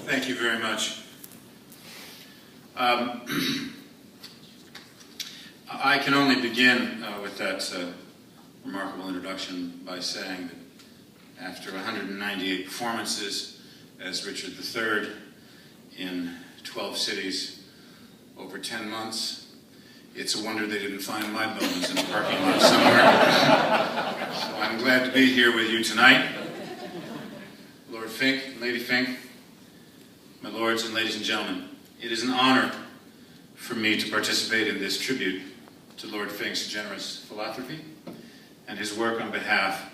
Thank you very much. I can only begin with that remarkable introduction by saying that after 198 performances as Richard III in 12 cities over 10 months, it's a wonder they didn't find my bones in a parking lot somewhere. So I'm glad to be here with you tonight. Lord Fink, Lady Fink, my lords and ladies and gentlemen, it is an honor for me to participate in this tribute to Lord Fink's generous philanthropy and his work on behalf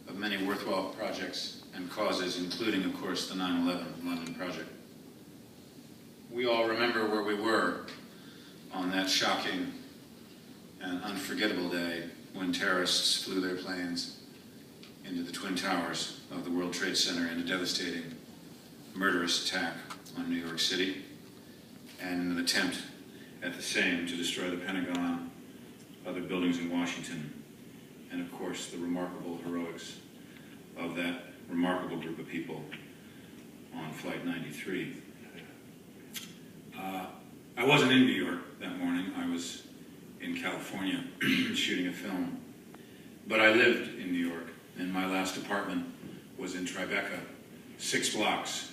of many worthwhile projects and causes, including, of course, the 9/11 London Project. We all remember where we were on that shocking and unforgettable day when terrorists flew their planes into the Twin Towers of the World Trade Center in a devastating, murderous attack on New York City, and in an attempt at the same to destroy the Pentagon, other buildings in Washington, and of course the remarkable heroics of that remarkable group of people on Flight 93. I wasn't in New York that morning. I was in California shooting a film. But I lived in New York, and my last apartment was in Tribeca, 6 blocks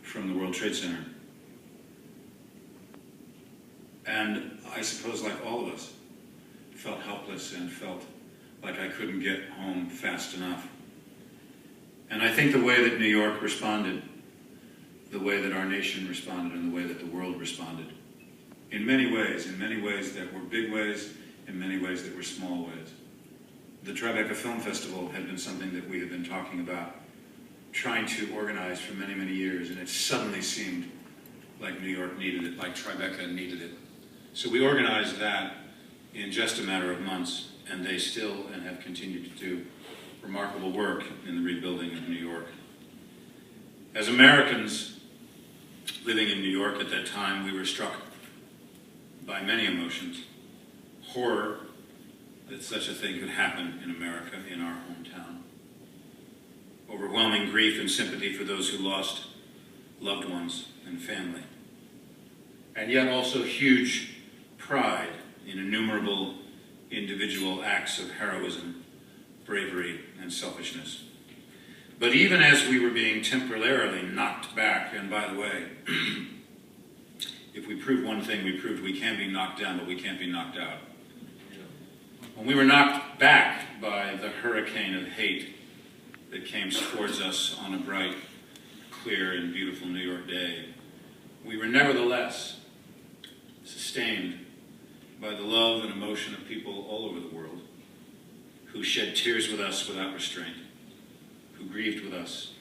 from the World Trade Center. And I suppose, like all of us, felt helpless and felt like I couldn't get home fast enough. And I think the way that New York responded, the way that our nation responded, and the way that the world responded, in many ways that were big ways, in many ways that were small ways. The Tribeca Film Festival had been something that we had been talking about, trying to organize for many, many years, and it suddenly seemed like New York needed it, like Tribeca needed it. So we organized that in just a matter of months, and they still and have continued to do remarkable work in the rebuilding of New York. As Americans living in New York at that time, we were struck by many emotions. Horror that such a thing could happen in America, in our hometown. Overwhelming grief and sympathy for those who lost loved ones and family. And yet also huge pride in innumerable individual acts of heroism, bravery, and selfishness. But even as we were being temporarily knocked back, and by the way, if we prove one thing, we proved we can be knocked down, but we can't be knocked out. When we were knocked back by the hurricane of hate that came towards us on a bright, clear, and beautiful New York day, we were nevertheless sustained by the love and emotion of people all over the world who shed tears with us without restraint, who grieved with us,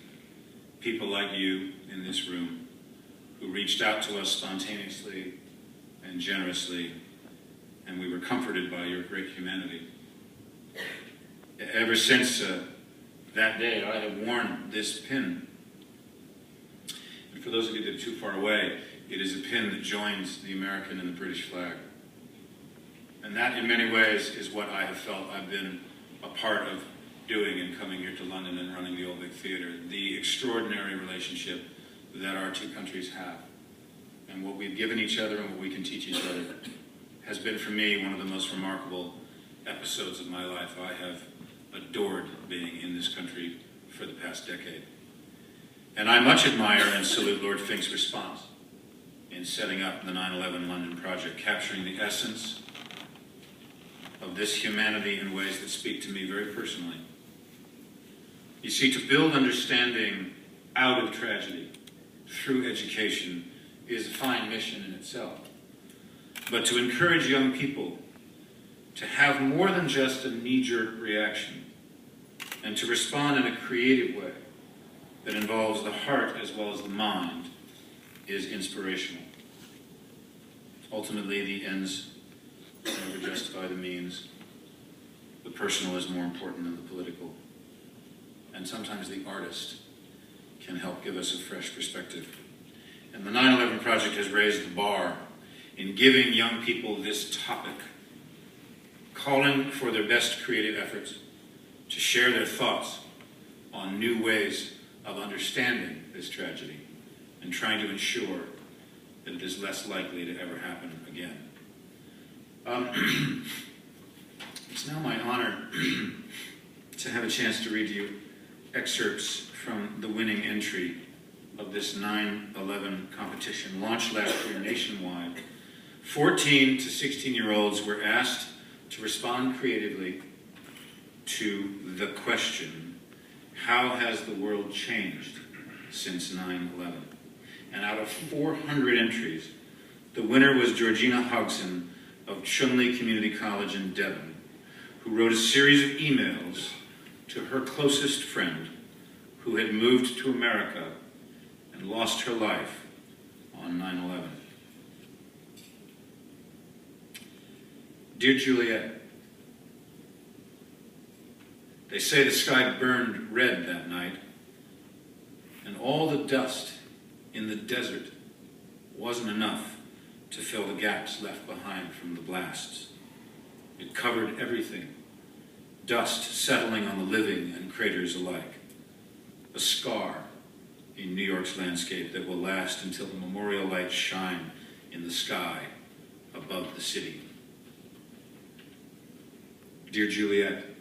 people like you in this room, who reached out to us spontaneously and generously, and we were comforted by your great humanity. Ever since that day, I have worn this pin. And for those of you that are too far away, it is a pin that joins the American and the British flag. And that, in many ways, is what I have felt I've been a part of doing in coming here to London and running the Old Vic Theatre. The extraordinary relationship that our two countries have, and what we've given each other and what we can teach each other, has been for me one of the most remarkable episodes of my life. I have adored being in this country for the past decade. And I much admire and salute Lord Fink's response in setting up the 9/11 London Project, capturing the essence of this humanity in ways that speak to me very personally. You see, to build understanding out of tragedy through education is a fine mission in itself. But to encourage young people to have more than just a knee-jerk reaction and to respond in a creative way that involves the heart as well as the mind is inspirational. Ultimately, the ends never justify the means. The personal is more important than the political. And sometimes the artist can help give us a fresh perspective. And the 9/11 Project has raised the bar in giving young people this topic, calling for their best creative efforts to share their thoughts on new ways of understanding this tragedy and trying to ensure that it is less likely to ever happen again. It's now my honor to have a chance to read you excerpts from the winning entry of this 9/11 competition, launched last year nationwide. 14 to 16-year-olds were asked to respond creatively to the question, how has the world changed since 9/11? And out of 400 entries, the winner was Georgina Hodgson of Chunli Community College in Devon, who wrote a series of emails to her closest friend who had moved to America and lost her life on 9/11. Dear Juliet, they say the sky burned red that night, and all the dust in the desert wasn't enough to fill the gaps left behind from the blasts. It covered everything, dust settling on the living and craters alike, a scar in New York's landscape that will last until the memorial lights shine in the sky above the city. Dear Juliet,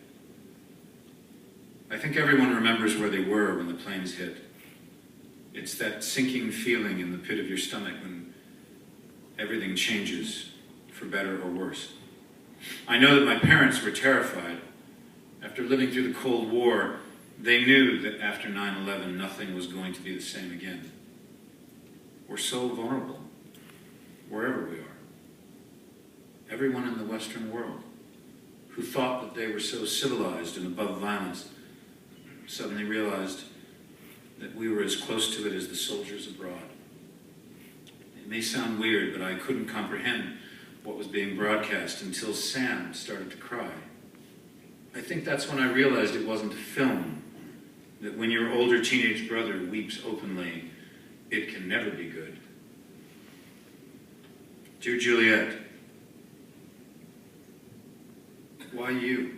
I think everyone remembers where they were when the planes hit. It's that sinking feeling in the pit of your stomach when everything changes for better or worse. I know that my parents were terrified. After living through the Cold War, they knew that after 9/11, nothing was going to be the same again. We're so vulnerable, wherever we are. Everyone in the Western world who thought that they were so civilized and above violence suddenly realized that we were as close to it as the soldiers abroad. It may sound weird, but I couldn't comprehend what was being broadcast until Sam started to cry. I think that's when I realized it wasn't a film, that when your older teenage brother weeps openly, it can never be good. Dear Juliet, why you?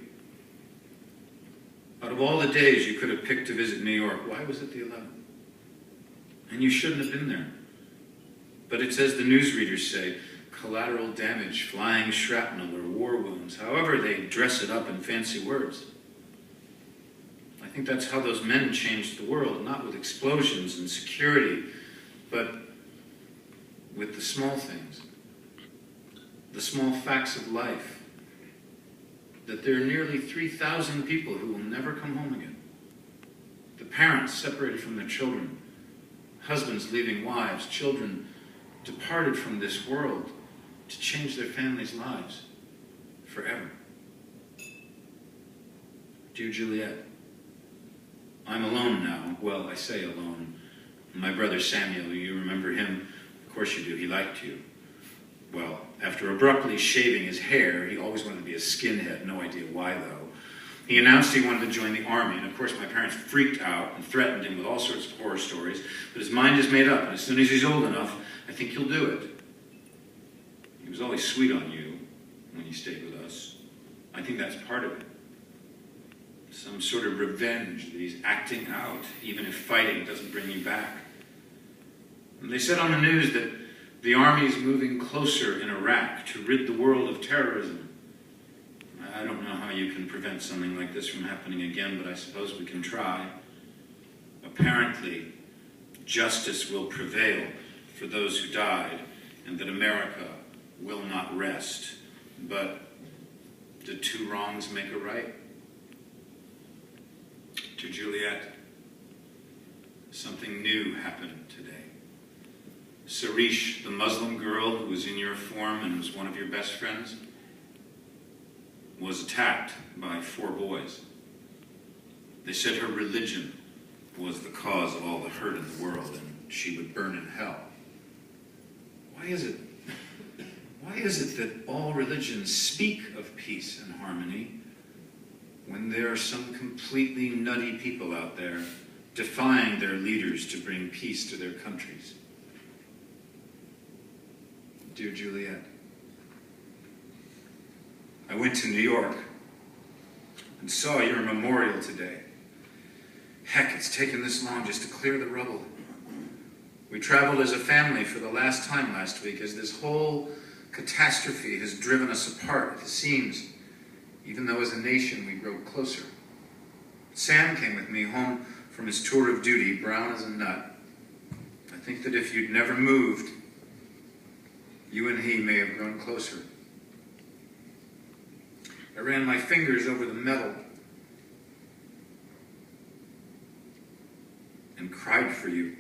Out of all the days you could have picked to visit New York, why was it the 11th? And you shouldn't have been there. But it's as the newsreaders say, collateral damage, flying shrapnel, or war wounds, however they dress it up in fancy words. I think that's how those men changed the world, not with explosions and security, but with the small things, the small facts of life, that there are nearly 3,000 people who will never come home again. The parents separated from their children, husbands leaving wives, children departed from this world to change their families' lives forever. Dear Juliet, I'm alone now. Well, I say alone. My brother Samuel, you remember him? Of course you do. He liked you. Well, after abruptly shaving his hair, he always wanted to be a skinhead, no idea why though. He announced he wanted to join the army, and of course my parents freaked out and threatened him with all sorts of horror stories, but his mind is made up, and as soon as he's old enough, I think he'll do it. He was always sweet on you when he stayed with us. I think that's part of it. Some sort of revenge that he's acting out, even if fighting doesn't bring you back. And they said on the news that the army is moving closer in Iraq to rid the world of terrorism. I don't know how you can prevent something like this from happening again, but I suppose we can try. Apparently, justice will prevail for those who died, and that America will not rest. But do two wrongs make a right? To Juliet, something new happened today. Sarish, the Muslim girl who was in your form and was one of your best friends, was attacked by 4 boys. They said her religion was the cause of all the hurt in the world and she would burn in hell. Why is it that all religions speak of peace and harmony when there are some completely nutty people out there defying their leaders to bring peace to their countries? Dear Juliet, I went to New York and saw your memorial today. Heck, it's taken this long just to clear the rubble. We We traveled as a family for the last time last week as this whole catastrophe has driven us apart at the seams, even though as a nation we grow closer. Sam came with me home from his tour of duty, brown as a nut. I think that if you'd never moved, you and he may have grown closer. I ran my fingers over the metal and cried for you.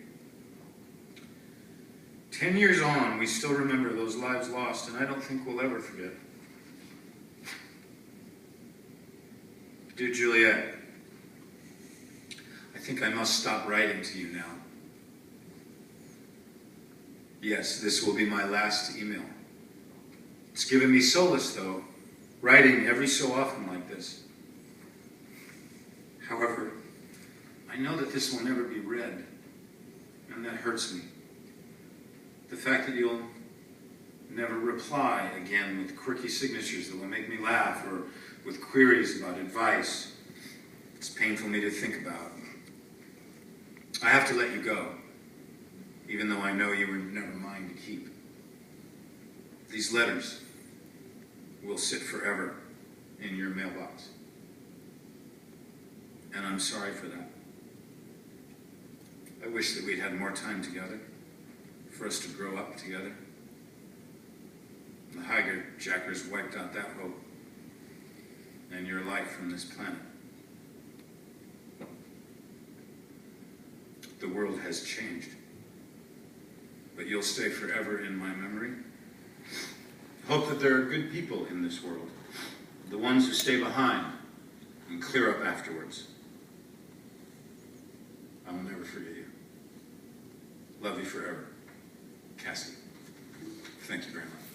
10 years on, we still remember those lives lost, and I don't think we'll ever forget. Dear Juliet, I think I must stop writing to you now. Yes, this will be my last email. It's given me solace, though, writing every so often like this. However, I know that this will never be read, and that hurts me. The fact that you'll never reply again with quirky signatures that will make me laugh, or with queries about advice, it's painful for me to think about. I have to let you go, even though I know you were never mine to keep. These letters will sit forever in your mailbox. And I'm sorry for that. I wish that we'd had more time together, for us to grow up together. The hijackers wiped out that hope and your life from this planet. The world has changed, but you'll stay forever in my memory. Hope that there are good people in this world, the ones who stay behind and clear up afterwards. I will never forget you. Love you forever. Cassie. Thank you very much.